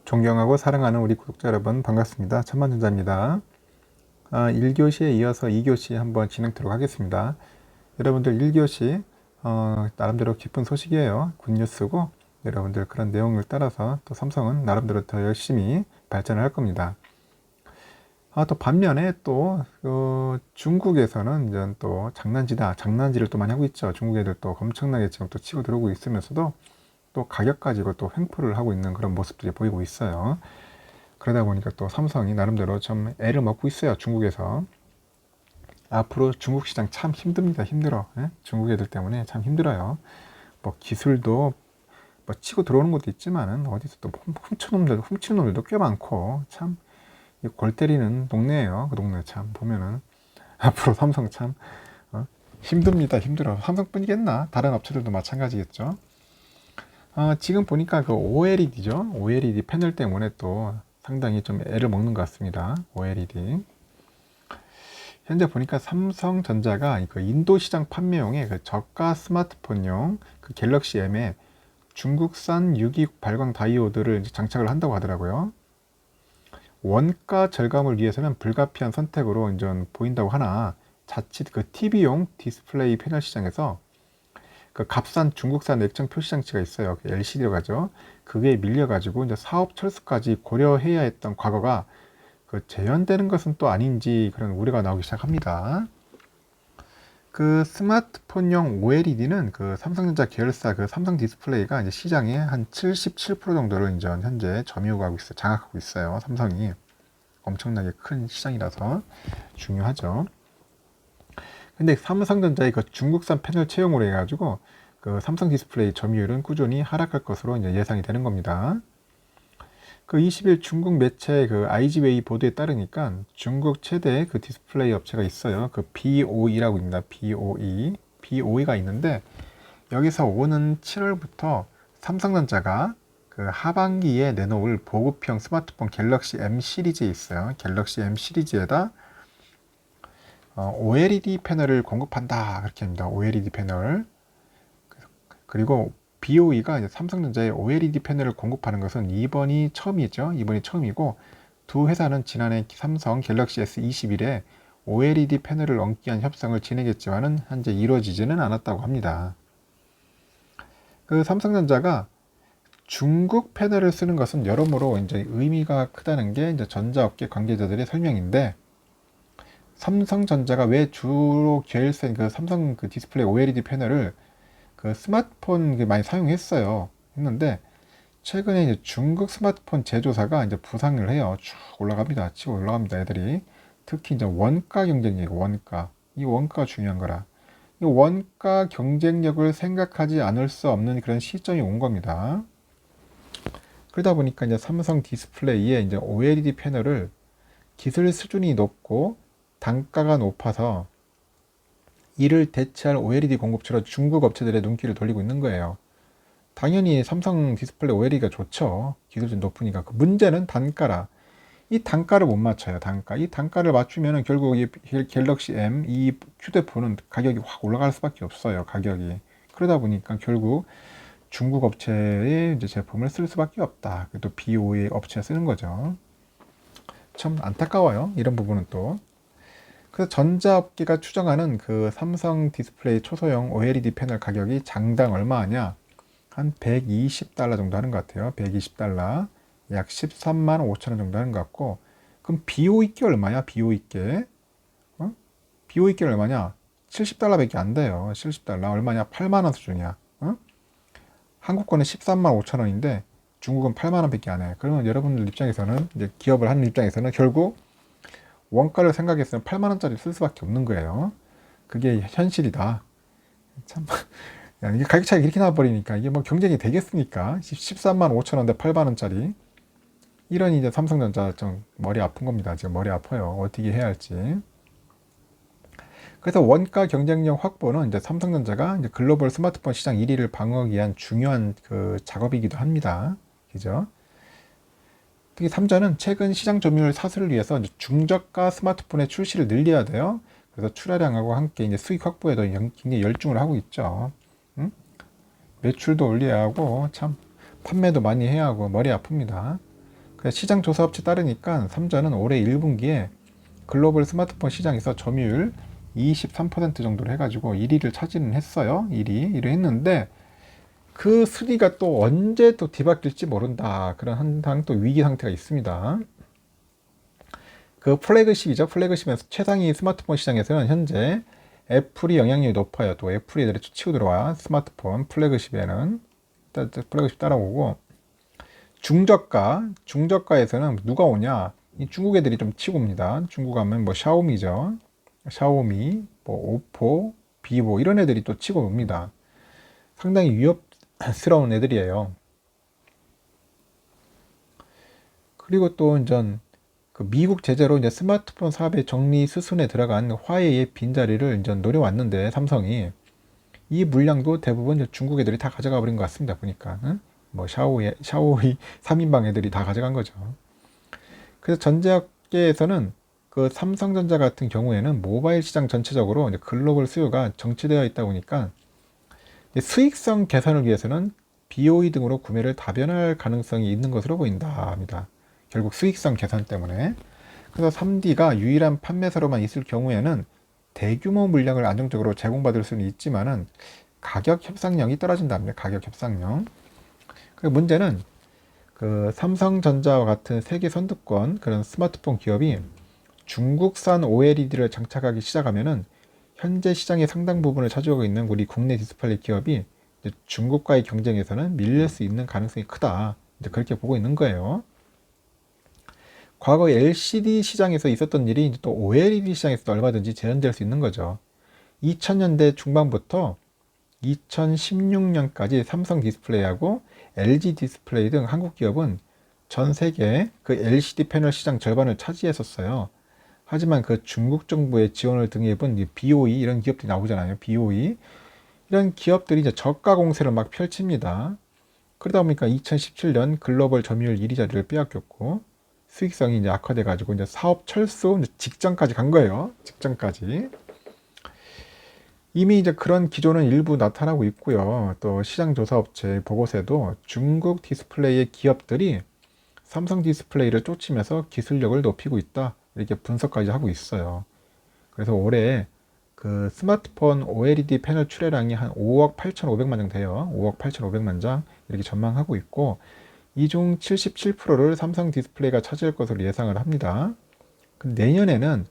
존경하고 사랑하는 우리 구독자 여러분 반갑습니다. 천만전자입니다. 1교시에 이어서 2교시 한번 진행토록 하겠습니다. 여러분들 1교시 나름대로 기쁜 소식이에요. 굿뉴스고 여러분들 그런 내용을 따라서 또 삼성은 나름대로 더 열심히 발전을 할 겁니다. 또 반면에 또 중국에서는 이제 또 장난질을 또 많이 하고 있죠. 중국 애들 또 엄청나게 지금 또 치고 들어오고 있으면서도 또 가격 가지고 또 횡포를 하고 있는 그런 모습들이 보이고 있어요. 그러다 보니까 또 삼성이 나름대로 좀 애를 먹고 있어요. 중국에서. 앞으로 중국 시장 참 힘듭니다. 힘들어. 예? 중국 애들 때문에 참 힘들어요. 뭐 기술도 뭐 치고 들어오는 것도 있지만은 어디서 또 훔치는 놈들도 꽤 많고 참 골 때리는 동네예요. 그 동네 참 보면은 앞으로 삼성 참 힘듭니다. 힘들어. 삼성뿐이겠나? 다른 업체들도 마찬가지겠죠. 지금 보니까 그 OLED죠. OLED 패널 때문에 또 상당히 좀 애를 먹는 것 같습니다. OLED. 현재 보니까 삼성전자가 그 인도 시장 판매용의 그 저가 스마트폰용 그 갤럭시 M에 중국산 620 발광 다이오드를 장착을 한다고 하더라고요. 원가 절감을 위해서는 불가피한 선택으로 이제 보인다고 하나 자칫 그 TV용 디스플레이 패널 시장에서 그 값싼 중국산 액정 표시 장치가 있어요. 그 LCD로 가죠. 그게 밀려가지고 이제 사업 철수까지 고려해야 했던 과거가 그 재현되는 것은 또 아닌지 그런 우려가 나오기 시작합니다. 그 스마트폰용 OLED는 그 삼성전자 계열사 그 삼성 디스플레이가 이제 시장의 한 77% 정도를 이제 현재 점유하고 있어요. 장악하고 있어요. 삼성이 엄청나게 큰 시장이라서 중요하죠. 근데 삼성전자의 그 중국산 패널 채용으로 해가지고 그 삼성 디스플레이 점유율은 꾸준히 하락할 것으로 이제 예상이 되는 겁니다. 그 20일 중국 매체 그 IG웨이 보도에 따르니까 중국 최대 그 디스플레이 업체가 있어요. 그 BOE라고 있습니다. BOE가 있는데 여기서 오는 7월부터 삼성전자가 그 하반기에 내놓을 보급형 스마트폰 갤럭시 M 시리즈에 있어요. 갤럭시 M 시리즈에다 OLED 패널을 공급한다 그렇게 합니다. OLED 패널. 그리고 BOE가 이제 삼성전자의 OLED 패널을 공급하는 것은 이번이 처음이죠. 이번이 처음이고 두 회사는 지난해 삼성 갤럭시 S21에 OLED 패널을 얹기 위한 협상을 진행했지만은 현재 이루어지지는 않았다고 합니다. 그 삼성전자가 중국 패널을 쓰는 것은 여러모로 이제 의미가 크다는 게 이제 전자업계 관계자들의 설명인데 삼성전자가 왜 주로 계열사인 그 삼성 그 디스플레이 OLED 패널을 그 스마트폰 많이 사용했어요. 했는데 최근에 이제 중국 스마트폰 제조사가 이제 부상을 해요. 쭉 올라갑니다. 치고 올라갑니다. 애들이 특히 이제 원가 경쟁력, 원가 이 원가가 중요한 거라. 이 원가 경쟁력을 생각하지 않을 수 없는 그런 시점이 온 겁니다. 그러다 보니까 이제 삼성 디스플레이에 이제 OLED 패널을 기술 수준이 높고 단가가 높아서 이를 대체할 OLED 공급처로 중국 업체들의 눈길을 돌리고 있는 거예요. 당연히 삼성 디스플레이 OLED가 좋죠. 기술이 높으니까. 그 문제는 단가라. 이 단가를 못 맞춰요. 이 단가를 맞추면 결국 이 갤럭시 M, 이 휴대폰은 가격이 확 올라갈 수밖에 없어요. 가격이. 그러다 보니까 결국 중국 업체의 이제 제품을 쓸 수밖에 없다. 또 BOE 업체가 쓰는 거죠. 참 안타까워요. 이런 부분은 또. 그래서 전자업계가 추정하는 그 삼성 디스플레이 초소형 OLED 패널 가격이 장당 얼마 하냐? 한 120달러 정도 하는 것 같아요. 120달러. 약 13만 5천 원 정도 하는 것 같고. 그럼 BOE께 얼마냐? BOE께. BOE께 얼마냐? 70달러밖에 안 돼요. 70달러. 얼마냐? 8만 원 수준이야. 한국 거는 13만 5천 원인데 중국은 8만 원밖에 안 해. 그러면 여러분들 입장에서는 이제 기업을 하는 입장에서는 결국 원가를 생각했으면 8만 원짜리 쓸 수밖에 없는 거예요. 그게 현실이다. 참, 이게 가격 차이가 이렇게 나버리니까 이게 뭐 경쟁이 되겠습니까? 13만 5천 원대 8만 원짜리. 이런 이제 삼성전자 좀 머리 아픈 겁니다. 지금 머리 아파요. 어떻게 해야 할지. 그래서 원가 경쟁력 확보는 이제 삼성전자가 이제 글로벌 스마트폰 시장 1위를 방어하기 위한 중요한 그 작업이기도 합니다. 그죠? 특히 삼전은 최근 시장 점유율 사슬을 위해서 중저가 스마트폰의 출시를 늘려야 돼요. 그래서 출하량하고 함께 이제 수익 확보에도 굉장히 열중을 하고 있죠. 매출도 올려야 하고 참 판매도 많이 해야 하고 머리 아픕니다. 그래서 시장 조사 업체 따르니까 삼전은 올해 1분기에 글로벌 스마트폰 시장에서 점유율 23% 정도로 해가지고 1위를 차지는 했어요. 1위 했는데 그 순위가 또 언제 또 뒤바뀔지 모른다. 그런 한상 또 위기 상태가 있습니다. 그 플래그십이죠. 플래그십에서 최상위 스마트폰 시장에서는 현재 애플이 영향력이 높아요. 또 애플이 애들이 치고 들어와. 스마트폰 플래그십에는 플래그십 따라오고, 중저가에서는 누가 오냐? 이 중국 애들이 좀 치고 옵니다. 중국 하면 뭐 샤오미죠. 샤오미, 뭐 오포, 비보 이런 애들이 또 치고 옵니다. 상당히 위협스러운 애들이에요. 그리고 또 이제 그 미국 제재로 이제 스마트폰 사업의 정리 수순에 들어간 화웨이의 빈자리를 이제 노려왔는데 삼성이 이 물량도 대부분 이제 중국 애들이 다 가져가 버린 것 같습니다. 보니까 응? 뭐 샤오이 3인방 애들이 다 가져간 거죠. 그래서 전자계에서는 그 삼성전자 같은 경우에는 모바일 시장 전체적으로 이제 글로벌 수요가 정체되어 있다 보니까 수익성 개선을 위해서는 BOE 등으로 구매를 다변할 가능성이 있는 것으로 보인다 합니다. 결국 수익성 개선 때문에. 그래서 3D가 유일한 판매사로만 있을 경우에는 대규모 물량을 안정적으로 제공받을 수는 있지만은 가격 협상력이 떨어진답니다. 가격 협상력. 그 문제는 그 삼성전자와 같은 세계 선두권 그런 스마트폰 기업이 중국산 OLED를 장착하기 시작하면은 현재 시장의 상당 부분을 차지하고 있는 우리 국내 디스플레이 기업이 중국과의 경쟁에서는 밀릴 수 있는 가능성이 크다. 이제 그렇게 보고 있는 거예요. 과거 LCD 시장에서 있었던 일이 또 OLED 시장에서도 얼마든지 재현될 수 있는 거죠. 2000년대 중반부터 2016년까지 삼성 디스플레이하고 LG 디스플레이 등 한국 기업은 전 세계 그 LCD 패널 시장 절반을 차지했었어요. 하지만 그 중국 정부의 지원을 등에본 BOE 이런 기업들이 나오잖아요. BOE 이런 기업들이 이제 저가 공세를 막 펼칩니다. 그러다 보니까 2017년 글로벌 점유율 1위 자리를 빼앗겼고 수익성이 이제 악화돼 가지고 이제 사업 철수 직전까지 간 거예요. 직전까지. 이미 이제 그런 기조는 일부 나타나고 있고요. 또 시장조사업체 보고서에도 중국 디스플레이의 기업들이 삼성 디스플레이를 쫓으면서 기술력을 높이고 있다. 이렇게 분석까지 하고 있어요. 그래서 올해 그 스마트폰 OLED 패널 출하량이 한 5억 8,500만 장 돼요. 5억 8,500만 장 이렇게 전망하고 있고 이 중 77%를 삼성 디스플레이가 차지할 것으로 예상을 합니다. 내년에는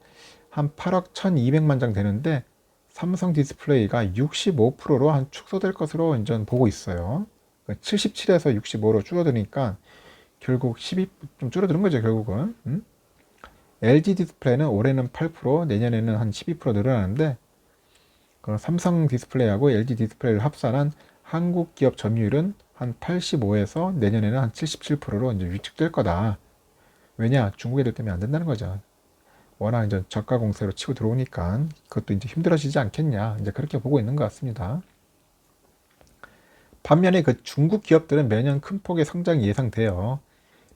한 8억 1,200만 장 되는데 삼성 디스플레이가 65%로 한 축소될 것으로 이제 보고 있어요. 77에서 65로 줄어드니까 결국 12, 좀 줄어드는 거죠, 결국은. LG 디스플레이는 올해는 8%, 내년에는 한 12% 늘어나는데, 그 삼성 디스플레이하고 LG 디스플레이를 합산한 한국 기업 점유율은 한 85에서 내년에는 한 77%로 이제 위축될 거다. 왜냐? 중국 애들 때문에 안 된다는 거죠. 워낙 이제 저가 공세로 치고 들어오니까 그것도 이제 힘들어지지 않겠냐. 이제 그렇게 보고 있는 것 같습니다. 반면에 그 중국 기업들은 매년 큰 폭의 성장이 예상돼요.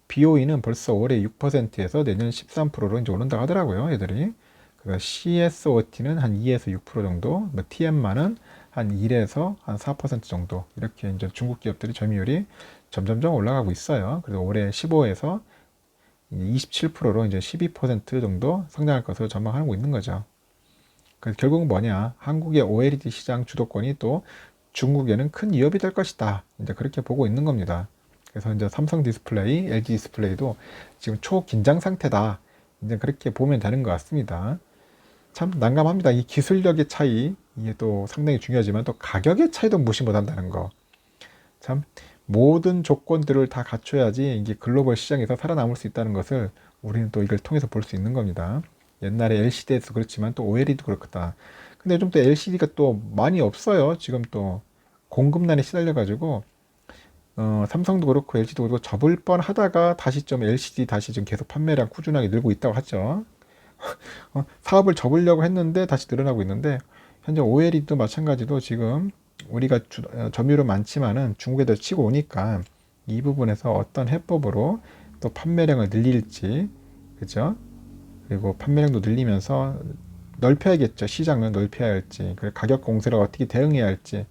BOE는 벌써 올해 6%에서 내년 13%로 이제 오른다고 하더라고요, 애들이. 그래서 CSOT는 한 2에서 6% 정도, 뭐 TM만은 한 1에서 한 4% 정도. 이렇게 이제 중국 기업들이 점유율이 점점점 올라가고 있어요. 그래서 올해 15에서 27%로 이제 12% 정도 성장할 것으로 전망하고 있는 거죠. 그래서 결국은 뭐냐? 한국의 OLED 시장 주도권이 또 중국에는 큰 위협이 될 것이다. 이제 그렇게 보고 있는 겁니다. 그래서 이제 삼성 디스플레이, LG 디스플레이도 지금 초긴장 상태다. 이제 그렇게 보면 되는 것 같습니다. 참 난감합니다. 이 기술력의 차이, 이게 또 상당히 중요하지만 또 가격의 차이도 무시 못한다는 거. 참 모든 조건들을 다 갖춰야지 이게 글로벌 시장에서 살아남을 수 있다는 것을 우리는 또 이걸 통해서 볼 수 있는 겁니다. 옛날에 LCD에서 그렇지만 또 OLED도 그렇다. 근데 요즘 또 LCD가 또 많이 없어요. 지금 또 공급난에 시달려가지고 삼성도 그렇고 LG도 그렇고 접을 뻔 하다가 다시 좀 LCD 다시 좀 계속 판매량 꾸준하게 늘고 있다고 하죠. 사업을 접으려고 했는데 다시 늘어나고 있는데 현재 OLED도 마찬가지로 지금 우리가 점유율은 많지만은 중국에도 치고 오니까 이 부분에서 어떤 해법으로 또 판매량을 늘릴지 그죠? 그리고 판매량도 늘리면서 넓혀야겠죠. 시장을 넓혀야 할지 그리고 가격 공세를 어떻게 대응해야 할지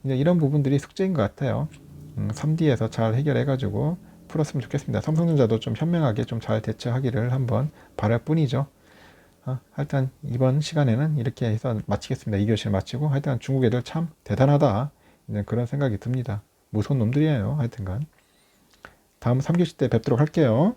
이제 이런 부분들이 숙제인 것 같아요. 3D에서 잘 해결해 가지고 풀었으면 좋겠습니다. 삼성전자도 좀 현명하게 좀 잘 대처하기를 한번 바랄 뿐이죠. 하여튼 이번 시간에는 이렇게 해서 마치겠습니다. 2교시를 마치고 하여튼 중국 애들 참 대단하다 그런 생각이 듭니다. 무서운 놈들이에요. 하여튼간 다음 3교시 때 뵙도록 할게요.